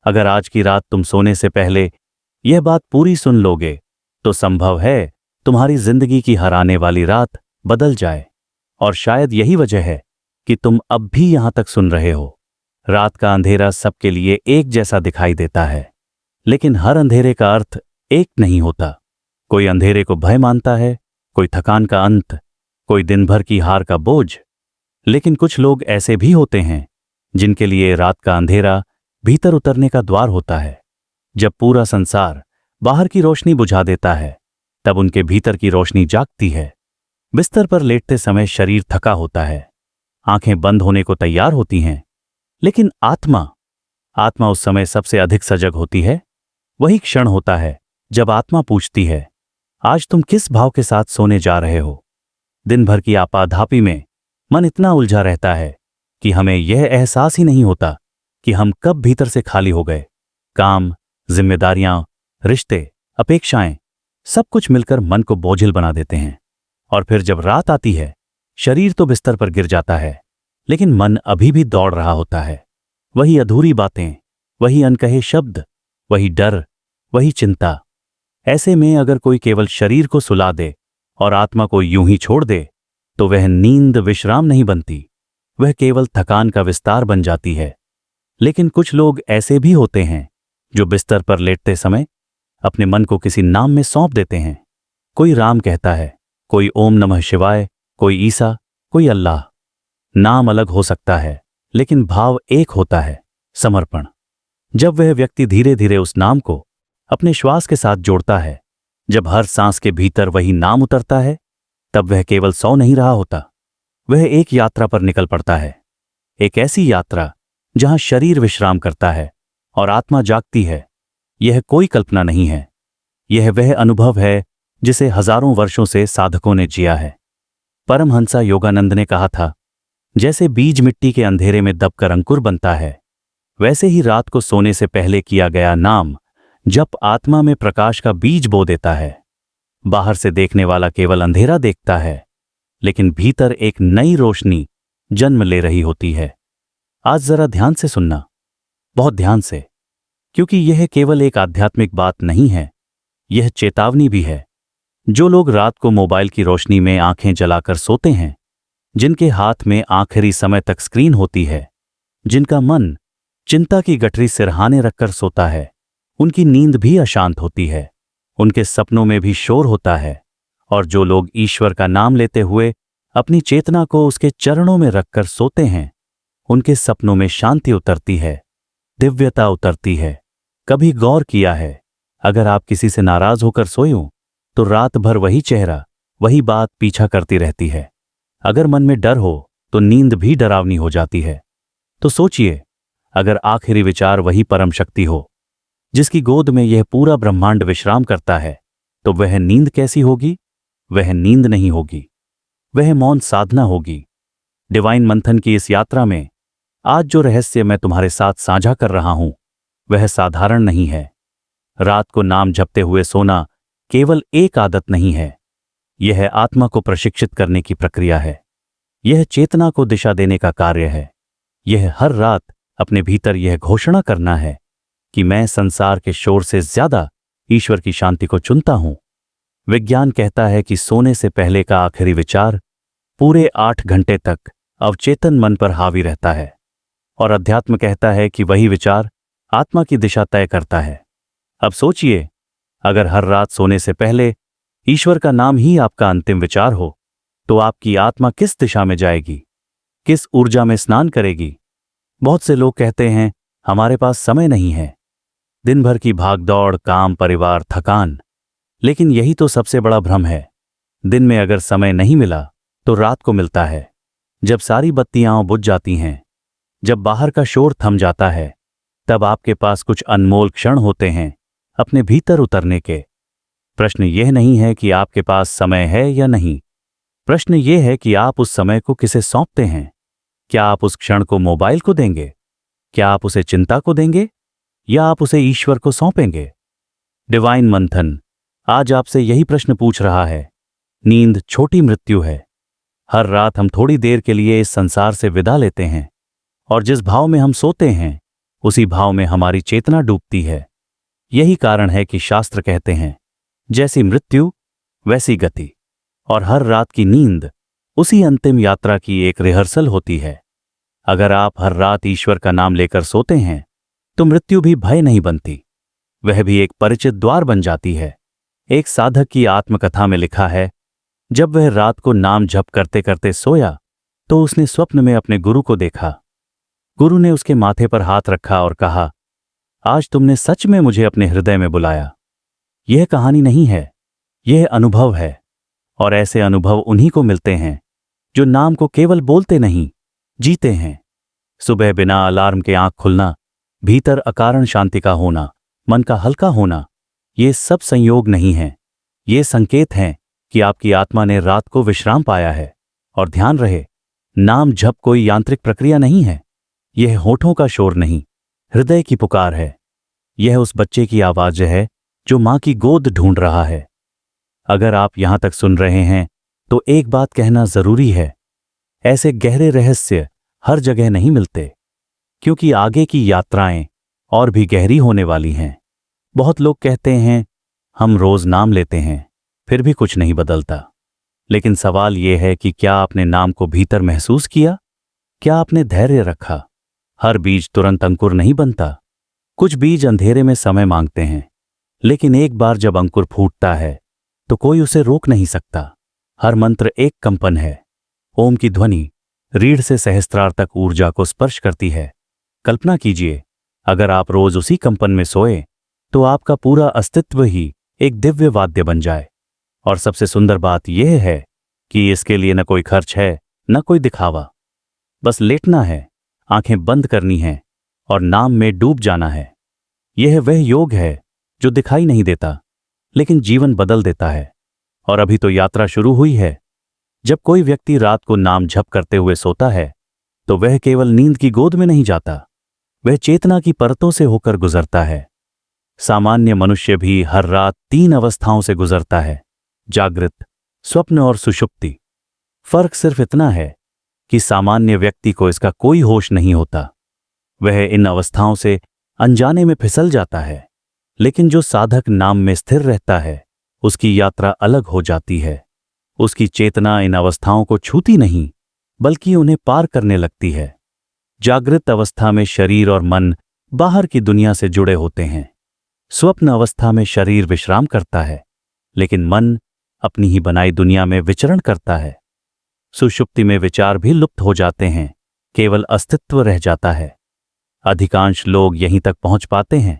अगर आज की रात तुम सोने से पहले यह बात पूरी सुन लोगे तो संभव है तुम्हारी जिंदगी की हराने वाली रात बदल जाए। और शायद यही वजह है कि तुम अब भी यहां तक सुन रहे हो। रात का अंधेरा सबके लिए एक जैसा दिखाई देता है, लेकिन हर अंधेरे का अर्थ एक नहीं होता। कोई अंधेरे को भय मानता है, कोई थकान का अंत, कोई दिन भर की हार का बोझ। लेकिन कुछ लोग ऐसे भी होते हैं जिनके लिए रात का अंधेरा भीतर उतरने का द्वार होता है। जब पूरा संसार बाहर की रोशनी बुझा देता है, तब उनके भीतर की रोशनी जागती है। बिस्तर पर लेटते समय शरीर थका होता है, आंखें बंद होने को तैयार होती हैं, लेकिन आत्मा उस समय सबसे अधिक सजग होती है। वही क्षण होता है जब आत्मा पूछती है, आज तुम किस भाव के साथ सोने जा रहे हो। दिन भर की आपाधापी में मन इतना उलझा रहता है कि हमें यह एहसास ही नहीं होता कि हम कब भीतर से खाली हो गए। काम, जिम्मेदारियां, रिश्ते, अपेक्षाएं, सब कुछ मिलकर मन को बोझिल बना देते हैं। और फिर जब रात आती है, शरीर तो बिस्तर पर गिर जाता है, लेकिन मन अभी भी दौड़ रहा होता है। वही अधूरी बातें, वही अनकहे शब्द, वही डर, वही चिंता। ऐसे में अगर कोई केवल शरीर को सुला दे और आत्मा को यूं ही छोड़ दे, तो वह नींद विश्राम नहीं बनती, वह केवल थकान का विस्तार बन जाती है। लेकिन कुछ लोग ऐसे भी होते हैं जो बिस्तर पर लेटते समय अपने मन को किसी नाम में सौंप देते हैं। कोई राम कहता है, कोई ओम नमः शिवाय, कोई ईसा, कोई अल्लाह। नाम अलग हो सकता है, लेकिन भाव एक होता है, समर्पण। जब वह व्यक्ति धीरे धीरे उस नाम को अपने श्वास के साथ जोड़ता है, जब हर सांस के भीतर वही नाम उतरता है, तब वह केवल सो नहीं रहा होता, वह एक यात्रा पर निकल पड़ता है। एक ऐसी यात्रा जहां शरीर विश्राम करता है और आत्मा जागती है। यह कोई कल्पना नहीं है, यह वह अनुभव है जिसे हजारों वर्षों से साधकों ने जिया है। परमहंसा योगानंद ने कहा था, जैसे बीज मिट्टी के अंधेरे में दबकर अंकुर बनता है, वैसे ही रात को सोने से पहले किया गया नाम जप आत्मा में प्रकाश का बीज बो देता है। बाहर से देखने वाला केवल अंधेरा देखता है, लेकिन भीतर एक नई रोशनी जन्म ले रही होती है। आज जरा ध्यान से सुनना, बहुत ध्यान से, क्योंकि यह केवल एक आध्यात्मिक बात नहीं है, यह चेतावनी भी है। जो लोग रात को मोबाइल की रोशनी में आंखें जलाकर सोते हैं, जिनके हाथ में आखिरी समय तक स्क्रीन होती है, जिनका मन चिंता की गठरी सिरहाने रखकर सोता है, उनकी नींद भी अशांत होती है, उनके सपनों में भी शोर होता है। और जो लोग ईश्वर का नाम लेते हुए अपनी चेतना को उसके चरणों में रखकर सोते हैं, उनके सपनों में शांति उतरती है, दिव्यता उतरती है। कभी गौर किया है, अगर आप किसी से नाराज होकर सोयो तो रात भर वही चेहरा, वही बात पीछा करती रहती है। अगर मन में डर हो तो नींद भी डरावनी हो जाती है। तो सोचिए, अगर आखिरी विचार वही परम शक्ति हो जिसकी गोद में यह पूरा ब्रह्मांड विश्राम करता है, तो वह नींद कैसी होगी? वह नींद नहीं होगी, वह मौन साधना होगी। डिवाइन मंथन की इस यात्रा में आज जो रहस्य मैं तुम्हारे साथ साझा कर रहा हूं, वह साधारण नहीं है। रात को नाम जपते हुए सोना केवल एक आदत नहीं है, यह आत्मा को प्रशिक्षित करने की प्रक्रिया है। यह चेतना को दिशा देने का कार्य है। यह हर रात अपने भीतर यह घोषणा करना है कि मैं संसार के शोर से ज्यादा ईश्वर की शांति को चुनता हूं। विज्ञान कहता है कि सोने से पहले का आखिरी विचार पूरे 8 घंटे तक अवचेतन मन पर हावी रहता है, और अध्यात्म कहता है कि वही विचार आत्मा की दिशा तय करता है। अब सोचिए, अगर हर रात सोने से पहले ईश्वर का नाम ही आपका अंतिम विचार हो, तो आपकी आत्मा किस दिशा में जाएगी, किस ऊर्जा में स्नान करेगी? बहुत से लोग कहते हैं, हमारे पास समय नहीं है, दिन भर की भागदौड़, काम, परिवार, थकान। लेकिन यही तो सबसे बड़ा भ्रम है। दिन में अगर समय नहीं मिला तो रात को मिलता है, जब सारी बत्तियां बुझ जाती हैं, जब बाहर का शोर थम जाता है, तब आपके पास कुछ अनमोल क्षण होते हैं अपने भीतर उतरने के। प्रश्न यह नहीं है कि आपके पास समय है या नहीं, प्रश्न यह है कि आप उस समय को किसे सौंपते हैं। क्या आप उस क्षण को मोबाइल को देंगे? क्या आप उसे चिंता को देंगे, या आप उसे ईश्वर को सौंपेंगे? डिवाइन मंथन आज आपसे यही प्रश्न पूछ रहा है। नींद छोटी मृत्यु है। हर रात हम थोड़ी देर के लिए इस संसार से विदा लेते हैं, और जिस भाव में हम सोते हैं उसी भाव में हमारी चेतना डूबती है। यही कारण है कि शास्त्र कहते हैं, जैसी मृत्यु वैसी गति, और हर रात की नींद उसी अंतिम यात्रा की एक रिहर्सल होती है। अगर आप हर रात ईश्वर का नाम लेकर सोते हैं तो मृत्यु भी भय नहीं बनती, वह भी एक परिचित द्वार बन जाती है। एक साधक की आत्मकथा में लिखा है, जब वह रात को नाम जप करते करते सोया तो उसने स्वप्न में अपने गुरु को देखा। गुरु ने उसके माथे पर हाथ रखा और कहा, आज तुमने सच में मुझे अपने हृदय में बुलाया। यह कहानी नहीं है, यह अनुभव है, और ऐसे अनुभव उन्हीं को मिलते हैं जो नाम को केवल बोलते नहीं, जीते हैं। सुबह बिना अलार्म के आंख खुलना, भीतर अकारण शांति का होना, मन का हल्का होना, ये सब संयोग नहीं है, ये संकेत हैं कि आपकी आत्मा ने रात को विश्राम पाया है। और ध्यान रहे, नाम जप कोई यांत्रिक प्रक्रिया नहीं है, यह होठों का शोर नहीं, हृदय की पुकार है। यह उस बच्चे की आवाज है जो मां की गोद ढूंढ रहा है। अगर आप यहां तक सुन रहे हैं तो एक बात कहना जरूरी है, ऐसे गहरे रहस्य हर जगह नहीं मिलते, क्योंकि आगे की यात्राएं और भी गहरी होने वाली हैं। बहुत लोग कहते हैं, हम रोज नाम लेते हैं फिर भी कुछ नहीं बदलता। लेकिन सवाल यह है कि क्या आपने नाम को भीतर महसूस किया? क्या आपने धैर्य रखा? हर बीज तुरंत अंकुर नहीं बनता। कुछ बीज अंधेरे में समय मांगते हैं, लेकिन एक बार जब अंकुर फूटता है तो कोई उसे रोक नहीं सकता। हर मंत्र एक कंपन है। ओम की ध्वनि रीढ़ से सहस्त्रार तक ऊर्जा को स्पर्श करती है। कल्पना कीजिए, अगर आप रोज उसी कंपन में सोए तो आपका पूरा अस्तित्व ही एक दिव्य वाद्य बन जाए। और सबसे सुंदर बात यह है कि इसके लिए न कोई खर्च है, न कोई दिखावा। बस लेटना है, आंखें बंद करनी हैं और नाम में डूब जाना है। यह वह योग है जो दिखाई नहीं देता, लेकिन जीवन बदल देता है। और अभी तो यात्रा शुरू हुई है। जब कोई व्यक्ति रात को नाम जप करते हुए सोता है तो वह केवल नींद की गोद में नहीं जाता, वह चेतना की परतों से होकर गुजरता है। सामान्य मनुष्य भी हर रात 3 अवस्थाओं से गुजरता है, जागृत, स्वप्न और सुषुप्ति। फर्क सिर्फ इतना है कि सामान्य व्यक्ति को इसका कोई होश नहीं होता, वह इन अवस्थाओं से अनजाने में फिसल जाता है। लेकिन जो साधक नाम में स्थिर रहता है, उसकी यात्रा अलग हो जाती है। उसकी चेतना इन अवस्थाओं को छूती नहीं, बल्कि उन्हें पार करने लगती है। जागृत अवस्था में शरीर और मन बाहर की दुनिया से जुड़े होते हैं। स्वप्न अवस्था में शरीर विश्राम करता है, लेकिन मन अपनी ही बनाई दुनिया में विचरण करता है। सुषुप्ति में विचार भी लुप्त हो जाते हैं, केवल अस्तित्व रह जाता है। अधिकांश लोग यहीं तक पहुंच पाते हैं,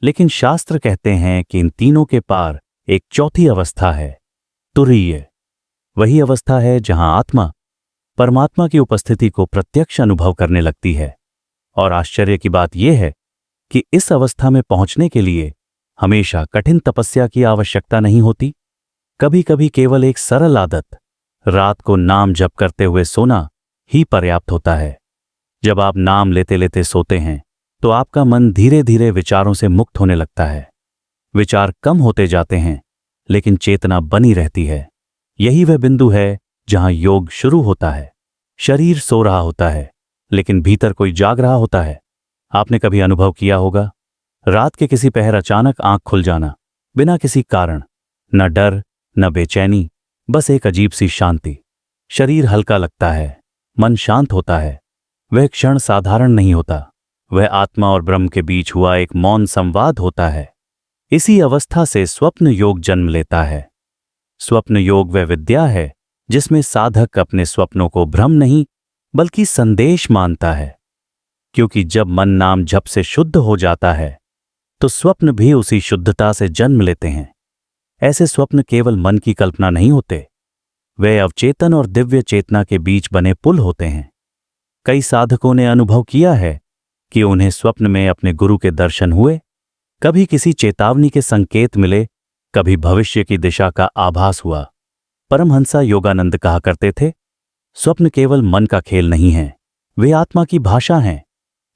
लेकिन शास्त्र कहते हैं कि इन तीनों के पार एक चौथी अवस्था है, तुरीय। वही अवस्था है जहां आत्मा परमात्मा की उपस्थिति को प्रत्यक्ष अनुभव करने लगती है। और आश्चर्य की बात यह है कि इस अवस्था में पहुंचने के लिए हमेशा कठिन तपस्या की आवश्यकता नहीं होती। कभी कभी केवल एक सरल आदत, रात को नाम जप करते हुए सोना, ही पर्याप्त होता है। जब आप नाम लेते लेते सोते हैं तो आपका मन धीरे धीरे विचारों से मुक्त होने लगता है। विचार कम होते जाते हैं, लेकिन चेतना बनी रहती है। यही वह बिंदु है जहां योग शुरू होता है। शरीर सो रहा होता है, लेकिन भीतर कोई जाग रहा होता है। आपने कभी अनुभव किया होगा, रात के किसी पहर अचानक आंख खुल जाना, बिना किसी कारण, न डर न बेचैनी, बस एक अजीब सी शांति। शरीर हल्का लगता है, मन शांत होता है। वह क्षण साधारण नहीं होता, वह आत्मा और ब्रह्म के बीच हुआ एक मौन संवाद होता है। इसी अवस्था से स्वप्न योग जन्म लेता है। स्वप्न योग वह विद्या है जिसमें साधक अपने स्वप्नों को भ्रम नहीं बल्कि संदेश मानता है। क्योंकि जब मन नाम जप से शुद्ध हो जाता है तो स्वप्न भी उसी शुद्धता से जन्म लेते हैं। ऐसे स्वप्न केवल मन की कल्पना नहीं होते, वे अवचेतन और दिव्य चेतना के बीच बने पुल होते हैं। कई साधकों ने अनुभव किया है कि उन्हें स्वप्न में अपने गुरु के दर्शन हुए, कभी किसी चेतावनी के संकेत मिले, कभी भविष्य की दिशा का आभास हुआ। परमहंसा योगानंद कहा करते थे, स्वप्न केवल मन का खेल नहीं है, वे आत्मा की भाषा हैं।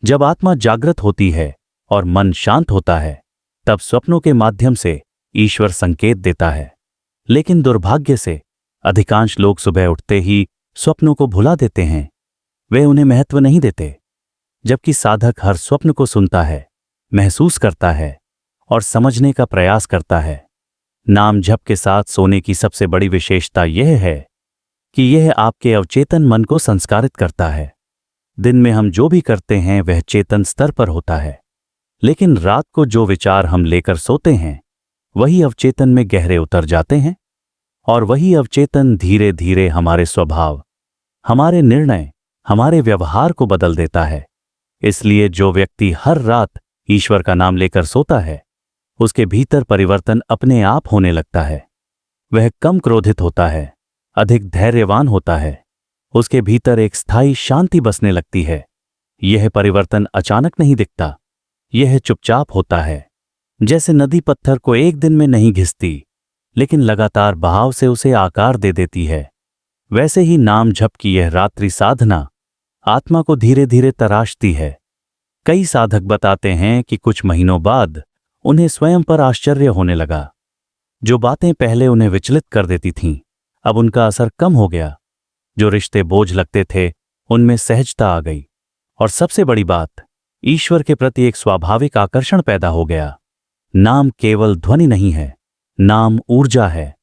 जब आत्मा जागृत होती है और मन शांत होता है, तब स्वप्नों के माध्यम से ईश्वर संकेत देता है। लेकिन दुर्भाग्य से अधिकांश लोग सुबह उठते ही स्वप्नों को भुला देते हैं। वे उन्हें महत्व नहीं देते। जबकि साधक हर स्वप्न को सुनता है, महसूस करता है और समझने का प्रयास करता है। नाम जप के साथ सोने की सबसे बड़ी विशेषता यह है कि यह आपके अवचेतन मन को संस्कारित करता है। दिन में हम जो भी करते हैं वह चेतन स्तर पर होता है, लेकिन रात को जो विचार हम लेकर सोते हैं वही अवचेतन में गहरे उतर जाते हैं, और वही अवचेतन धीरे धीरे हमारे स्वभाव, हमारे निर्णय, हमारे व्यवहार को बदल देता है। इसलिए जो व्यक्ति हर रात ईश्वर का नाम लेकर सोता है, उसके भीतर परिवर्तन अपने आप होने लगता है। वह कम क्रोधित होता है, अधिक धैर्यवान होता है, उसके भीतर एक स्थायी शांति बसने लगती है। यह परिवर्तन अचानक नहीं दिखता, यह चुपचाप होता है। जैसे नदी पत्थर को एक दिन में नहीं घिसती, लेकिन लगातार बहाव से उसे आकार दे देती है, वैसे ही नाम जप की यह रात्रि साधना आत्मा को धीरे धीरे तराशती है। कई साधक बताते हैं कि कुछ महीनों बाद उन्हें स्वयं पर आश्चर्य होने लगा। जो बातें पहले उन्हें विचलित कर देती थीं, अब उनका असर कम हो गया। जो रिश्ते बोझ लगते थे, उनमें सहजता आ गई, और सबसे बड़ी बात, ईश्वर के प्रति एक स्वाभाविक आकर्षण पैदा हो गया। नाम केवल ध्वनि नहीं है, नाम ऊर्जा है।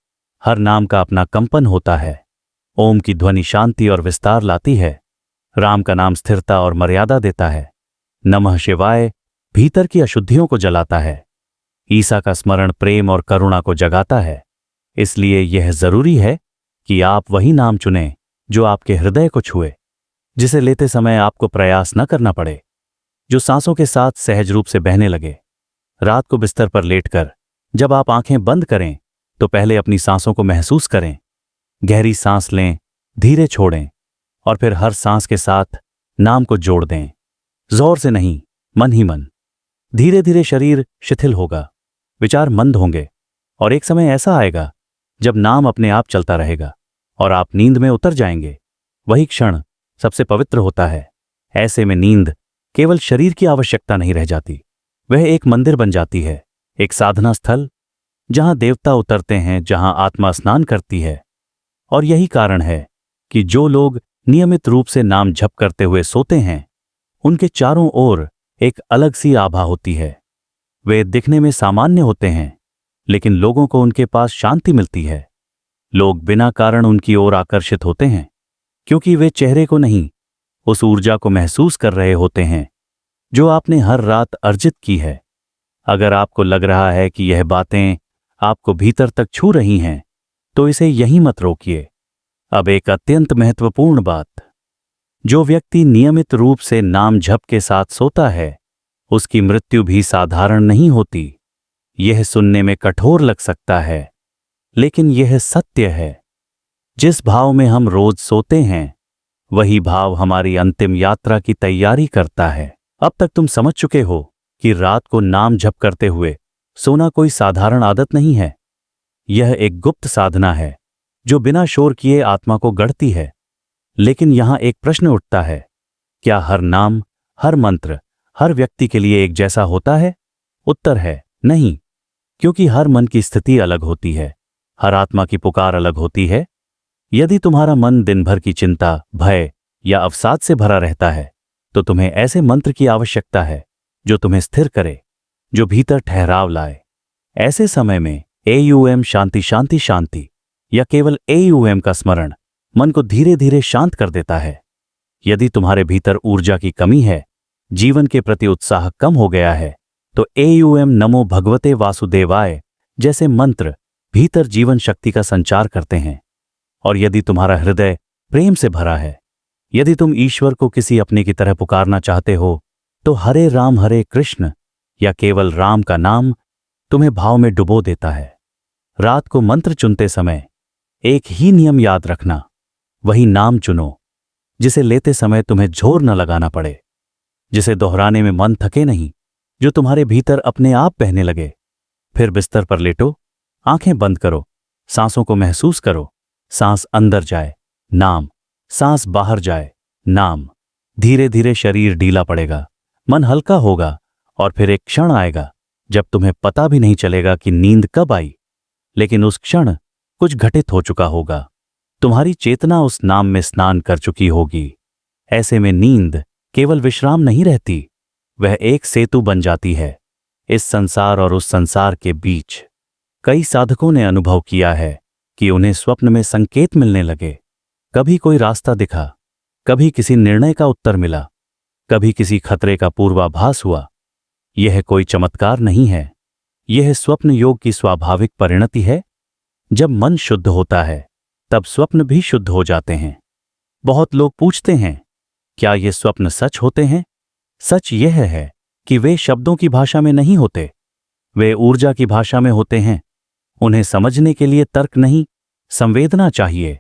हर नाम का अपना कंपन होता है। ओम की ध्वनि शांति और विस्तार लाती है। राम का नाम स्थिरता और मर्यादा देता है। नमः शिवाय भीतर की अशुद्धियों को जलाता है। ईसा का स्मरण प्रेम और करुणा को जगाता है। इसलिए यह जरूरी है कि आप वही नाम चुनें जो आपके हृदय को छुए, जिसे लेते समय आपको प्रयास न करना पड़े, जो सांसों के साथ सहज रूप से बहने लगे। रात को बिस्तर पर लेटकर जब आप आंखें बंद करें तो पहले अपनी सांसों को महसूस करें। गहरी सांस लें, धीरे छोड़ें, और फिर हर सांस के साथ नाम को जोड़ दें। जोर से नहीं, मन ही मन। धीरे धीरे शरीर शिथिल होगा, विचार मंद होंगे, और एक समय ऐसा आएगा जब नाम अपने आप चलता रहेगा और आप नींद में उतर जाएंगे। वही क्षण सबसे पवित्र होता है। ऐसे में नींद केवल शरीर की आवश्यकता नहीं रह जाती, वह एक मंदिर बन जाती है, एक साधना स्थल जहां देवता उतरते हैं, जहां आत्मा स्नान करती है। और यही कारण है कि जो लोग नियमित रूप से नाम जप करते हुए सोते हैं, उनके चारों ओर एक अलग सी आभा होती है। वे दिखने में सामान्य होते हैं, लेकिन लोगों को उनके पास शांति मिलती है। लोग बिना कारण उनकी ओर आकर्षित होते हैं, क्योंकि वे चेहरे को नहीं, उस ऊर्जा को महसूस कर रहे होते हैं जो आपने हर रात अर्जित की है। अगर आपको लग रहा है कि यह बातें आपको भीतर तक छू रही हैं, तो इसे यहीं मत रोकिए। अब एक अत्यंत महत्वपूर्ण बात, जो व्यक्ति नियमित रूप से नाम जप के साथ सोता है, उसकी मृत्यु भी साधारण नहीं होती। यह सुनने में कठोर लग सकता है, लेकिन यह सत्य है। जिस भाव में हम रोज सोते हैं, वही भाव हमारी अंतिम यात्रा की तैयारी करता है। अब तक तुम समझ चुके हो कि रात को नाम जप करते हुए सोना कोई साधारण आदत नहीं है। यह एक गुप्त साधना है जो बिना शोर किए आत्मा को गढ़ती है। लेकिन यहां एक प्रश्न उठता है, क्या हर नाम, हर मंत्र, हर व्यक्ति के लिए एक जैसा होता है? उत्तर है नहीं, क्योंकि हर मन की स्थिति अलग होती है, हर आत्मा की पुकार अलग होती है। यदि तुम्हारा मन दिन भर की चिंता, भय या अवसाद से भरा रहता है, तो तुम्हें ऐसे मंत्र की आवश्यकता है जो तुम्हें स्थिर करे, जो भीतर ठहराव लाए। ऐसे समय में AUM शांति शांति शांति या केवल AUM का स्मरण मन को धीरे धीरे शांत कर देता है। यदि तुम्हारे भीतर ऊर्जा की कमी है, जीवन के प्रति उत्साह कम हो गया है, तो AUM नमो भगवते वासुदेवाय जैसे मंत्र भीतर जीवन शक्ति का संचार करते हैं। और यदि तुम्हारा हृदय प्रेम से भरा है, यदि तुम ईश्वर को किसी अपने की तरह पुकारना चाहते हो, तो हरे राम हरे कृष्ण या केवल राम का नाम तुम्हें भाव में डुबो देता है। रात को मंत्र चुनते समय एक ही नियम याद रखना, वही नाम चुनो जिसे लेते समय तुम्हें जोर न लगाना पड़े, जिसे दोहराने में मन थके नहीं, जो तुम्हारे भीतर अपने आप बहने लगे। फिर बिस्तर पर लेटो, आंखें बंद करो, सांसों को महसूस करो। सांस अंदर जाए, नाम। सांस बाहर जाए, नाम। धीरे धीरे शरीर ढीला पड़ेगा, मन हल्का होगा, और फिर एक क्षण आएगा जब तुम्हें पता भी नहीं चलेगा कि नींद कब आई, लेकिन उस क्षण कुछ घटित हो चुका होगा। तुम्हारी चेतना उस नाम में स्नान कर चुकी होगी। ऐसे में नींद केवल विश्राम नहीं रहती, वह एक सेतु बन जाती है इस संसार और उस संसार के बीच। कई साधकों ने अनुभव किया है कि उन्हें स्वप्न में संकेत मिलने लगे। कभी कोई रास्ता दिखा, कभी किसी निर्णय का उत्तर मिला, कभी किसी खतरे का पूर्वाभास हुआ। यह कोई चमत्कार नहीं है, यह स्वप्न योग की स्वाभाविक परिणति है। जब मन शुद्ध होता है तब स्वप्न भी शुद्ध हो जाते हैं। बहुत लोग पूछते हैं, क्या ये स्वप्न सच होते हैं? सच यह है कि वे शब्दों की भाषा में नहीं होते, वे ऊर्जा की भाषा में होते हैं। उन्हें समझने के लिए तर्क नहीं, संवेदना चाहिए,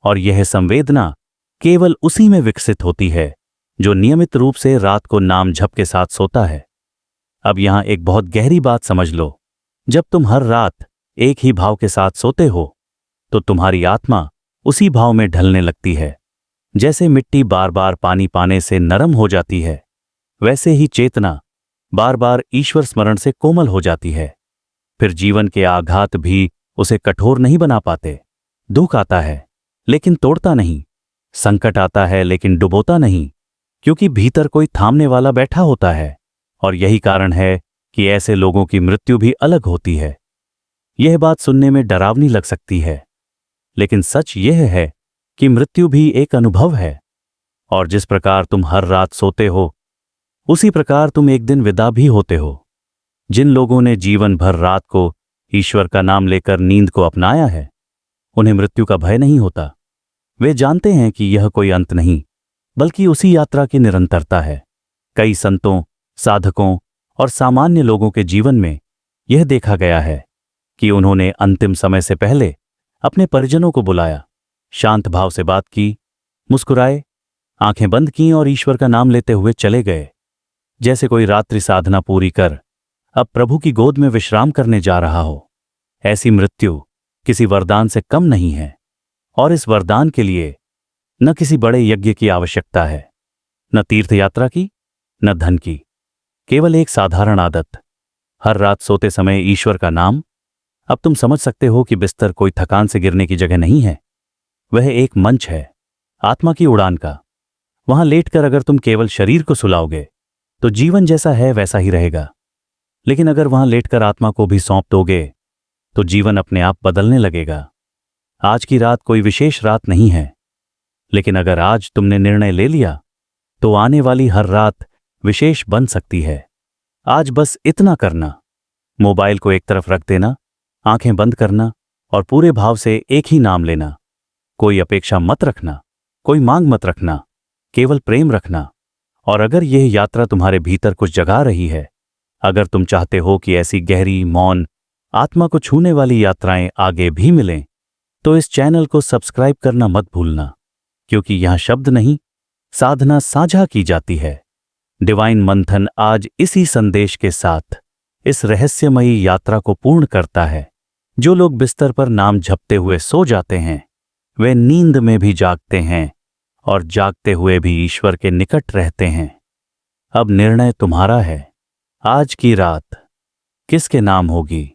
और यह संवेदना केवल उसी में विकसित होती है जो नियमित रूप से रात को नाम जप के साथ सोता है। अब यहां एक बहुत गहरी बात समझ लो। जब तुम हर रात एक ही भाव के साथ सोते हो तो तुम्हारी आत्मा उसी भाव में ढलने लगती है। जैसे मिट्टी बार बार पानी पाने से नरम हो जाती है, वैसे ही चेतना बार बार ईश्वर स्मरण से कोमल हो जाती है। फिर जीवन के आघात भी उसे कठोर नहीं बना पाते। दुख आता है लेकिन तोड़ता नहीं, संकट आता है लेकिन डुबोता नहीं, क्योंकि भीतर कोई थामने वाला बैठा होता है। और यही कारण है कि ऐसे लोगों की मृत्यु भी अलग होती है। यह बात सुनने में डरावनी लग सकती है, लेकिन सच यह है कि मृत्यु भी एक अनुभव है। और जिस प्रकार तुम हर रात सोते हो, उसी प्रकार तुम एक दिन विदा भी होते हो। जिन लोगों ने जीवन भर रात को ईश्वर का नाम लेकर नींद को अपनाया है, उन्हें मृत्यु का भय नहीं होता। वे जानते हैं कि यह कोई अंत नहीं, बल्कि उसी यात्रा की निरंतरता है। कई संतों, साधकों और सामान्य लोगों के जीवन में यह देखा गया है कि उन्होंने अंतिम समय से पहले अपने परिजनों को बुलाया, शांत भाव से बात की, मुस्कुराए, आंखें बंद की और ईश्वर का नाम लेते हुए चले गए। जैसे कोई रात्रि साधना पूरी कर अब प्रभु की गोद में विश्राम करने जा रहा हो। ऐसी मृत्यु किसी वरदान से कम नहीं है, और इस वरदान के लिए न किसी बड़े यज्ञ की आवश्यकता है, न तीर्थ यात्रा की, न धन की। केवल एक साधारण आदत, हर रात सोते समय ईश्वर का नाम। अब तुम समझ सकते हो कि बिस्तर कोई थकान से गिरने की जगह नहीं है, वह एक मंच है आत्मा की उड़ान का। वहां लेटकर अगर तुम केवल शरीर को सुलाओगे तो जीवन जैसा है वैसा ही रहेगा, लेकिन अगर वहां लेटकर आत्मा को भी सौंप दोगे तो जीवन अपने आप बदलने लगेगा। आज की रात कोई विशेष रात नहीं है, लेकिन अगर आज तुमने निर्णय ले लिया तो आने वाली हर रात विशेष बन सकती है। आज बस इतना करना, मोबाइल को एक तरफ रख देना, आंखें बंद करना और पूरे भाव से एक ही नाम लेना। कोई अपेक्षा मत रखना, कोई मांग मत रखना, केवल प्रेम रखना। और अगर यह यात्रा तुम्हारे भीतर कुछ जगा रही है, अगर तुम चाहते हो कि ऐसी गहरी, मौन, आत्मा को छूने वाली यात्राएं आगे भी मिलें, तो इस चैनल को सब्सक्राइब करना मत भूलना, क्योंकि यहां शब्द नहीं, साधना साझा की जाती है। डिवाइन मंथन आज इसी संदेश के साथ इस रहस्यमयी यात्रा को पूर्ण करता है। जो लोग बिस्तर पर नाम जपते हुए सो जाते हैं, वे नींद में भी जागते हैं और जागते हुए भी ईश्वर के निकट रहते हैं। अब निर्णय तुम्हारा है, आज की रात किसके नाम होगी?